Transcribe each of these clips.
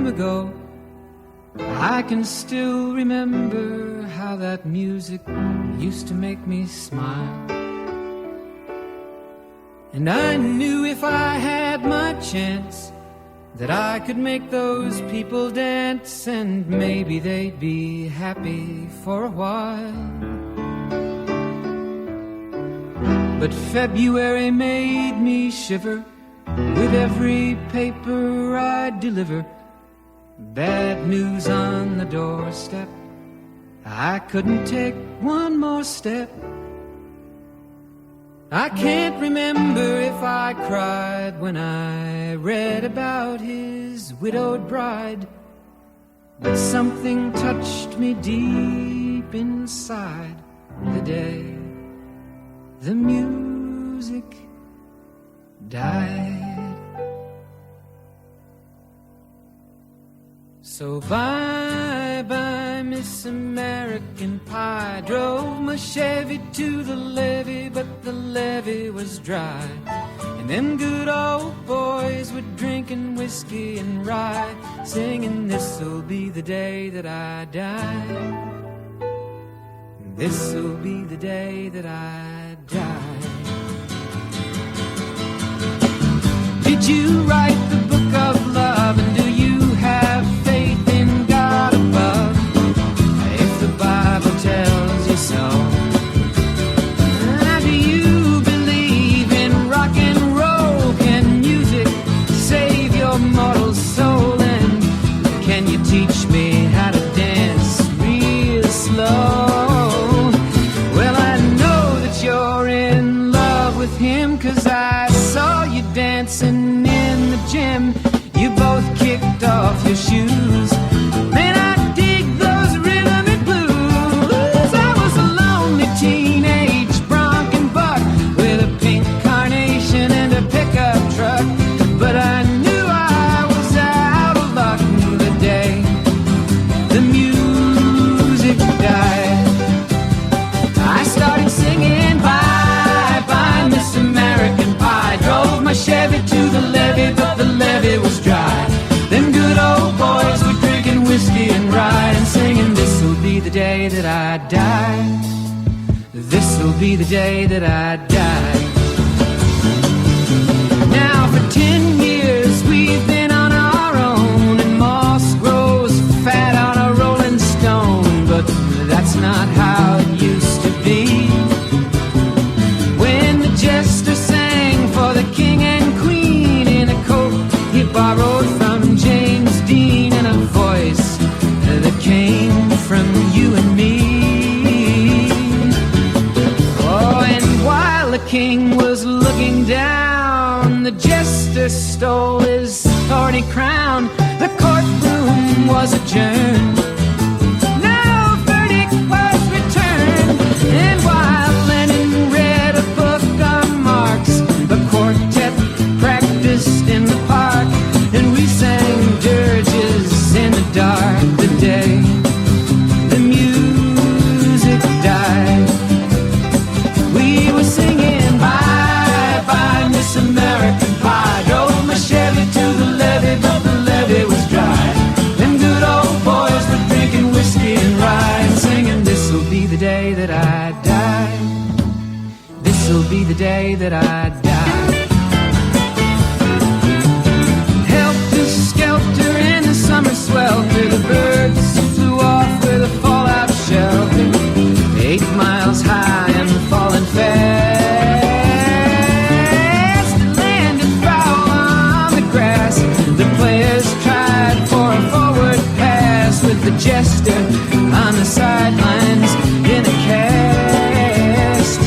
time ago. I can still remember how that music used to make me smile. And I knew if I had my chance that I could make those people dance, and maybe they'd be happy for a while. But February made me shiver with every paper I'd deliver. Bad news on the doorstep, I couldn't take one more step. I can't remember if I cried when I read about his widowed bride, but something touched me deep inside the day the music died. So bye-bye, Miss American Pie. Drove my Chevy to the levee, but the levee was dry. And them good old boys were drinking whiskey and rye, singing, this'll be the day that I die. This'll be the day that I die. Did you write the book of love, and do you have faith in God above? If the Bible tells you so. Now, do you believe in rock and roll? Can music save your mortal soul? And can you teach me how to dance real slow? Well, I know that you're in love with him, 'cause I saw you dancing in the gym. You both kicked off your shoes. Man, I dig those rhythm and blues. I was a lonely teenage bronc and buck with a pink carnation and a pickup truck, but I knew I was out of luck the day the music died. I started singing bye-bye, Miss American Pie. Drove my Chevy to the levee, but the levee was dry. Them good old boys were drinking whiskey and rye, and singing, this'll be the day that I die. This'll be the day that I die. Now for 10 years we've been on our own, and moss grows fat on a rolling stone, but that's not how it used to be. When the jester sang for the king and queen in a coat he borrowed from James Dean, and a voice that came from you and me. Oh, and while the king was looking down, the jester stole his thorny crown. The courtroom was adjourned. No verdict was returned. And while Lenin read a book on Marx, the quartet practiced in the park, and we sang dirges in the dark the day the music died. We were singing bye-bye, Miss American Pie. Drove my Chevy to the levee, but the levee was dry. Them good old boys were drinking whiskey and rye, and singing, this'll be the day that I die. This'll be the day that I die. Helter-skelter in the summer swelter, the birds flew off with a fallout shelter. 8 miles high and falling fast. It landed foul on the grass. The players tried for a forward pass, with the jester on the sidelines in a cast.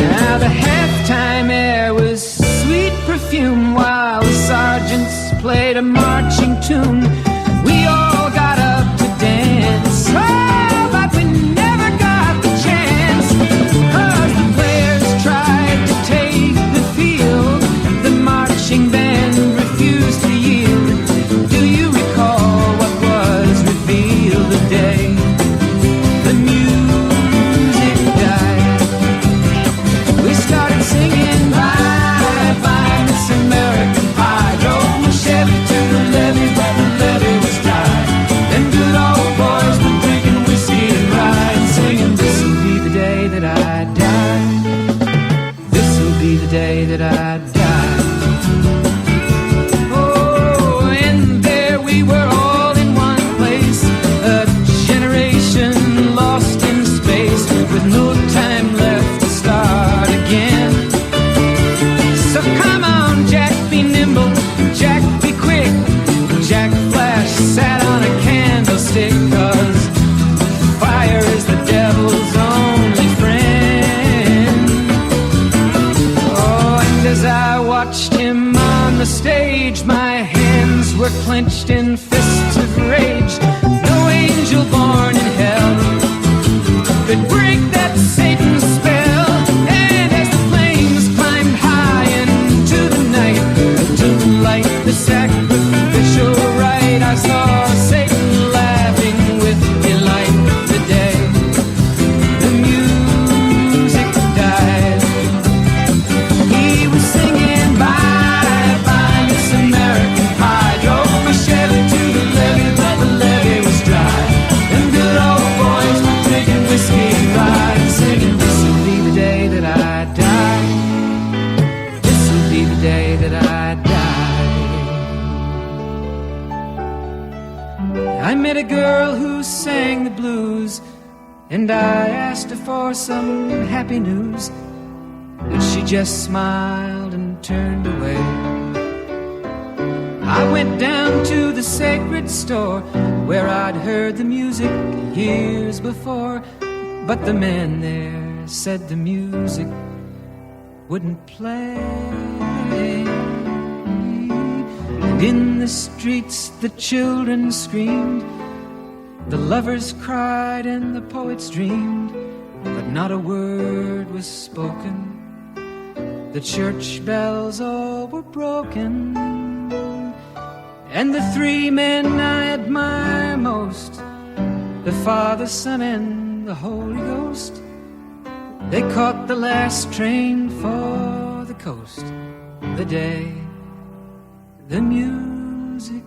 Now the halftime air was sweet perfume, while the sergeants played a marching tune. We all got up to dance, oh, but we never got the chance, 'cause the players tried to take the field. The marching band refused to yield. Do you recall what was revealed the day the music died? We started singing bye-bye, Miss American Pie. Drove my Chevy to the levee, but the Jack, be quick. Jack Flash sat on a candlestick, 'cause fire is the devil's only friend. Oh, and as I watched him on the stage, my hands were clenched in fists of rage. No angel born in hell could break that Satan's spell. And as the flames climbed high into the night to light the sacrificial rite, I saw Satan laughing with delight. The day the music died, he was singing bye bye Miss American Pie. Drove my Chevy to the levee, but the levee was dry. Them good old boys were drinking whiskey and rye, singing, this'll be the day that I die. This'll be the day that I die. I met a girl who sang the blues, and I asked her for some happy news, but she just smiled and turned away. I went down to the sacred store where I'd heard the music years before, but the man there said the music wouldn't play. And in the streets the children screamed, the lovers cried and the poets dreamed, but not a word was spoken. The church bells all were broken. And the three men I admire most, the Father, Son, and the Holy Ghost, they caught the last train for the coast. The day the music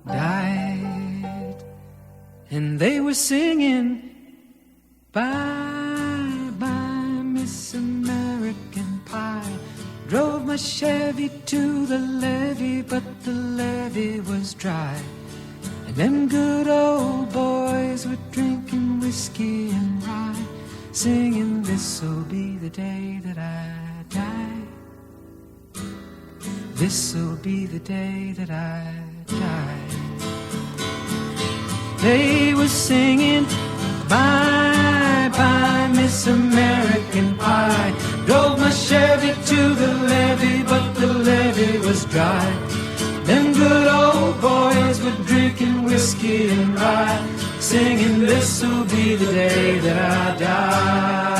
died, and they were singing bye bye Miss American Pie. Drove my Chevy to the levee, but the levee was dry. And them good old boys were drinking whiskey and rye, singing, this'll be the day that I die. This'll be the day that I die. They were singing bye bye Miss American Pie. Drove my Chevy to the levee, but the levee was dry. Them good old boys were drinking whiskey and rye, singing, this'll be the day that I die.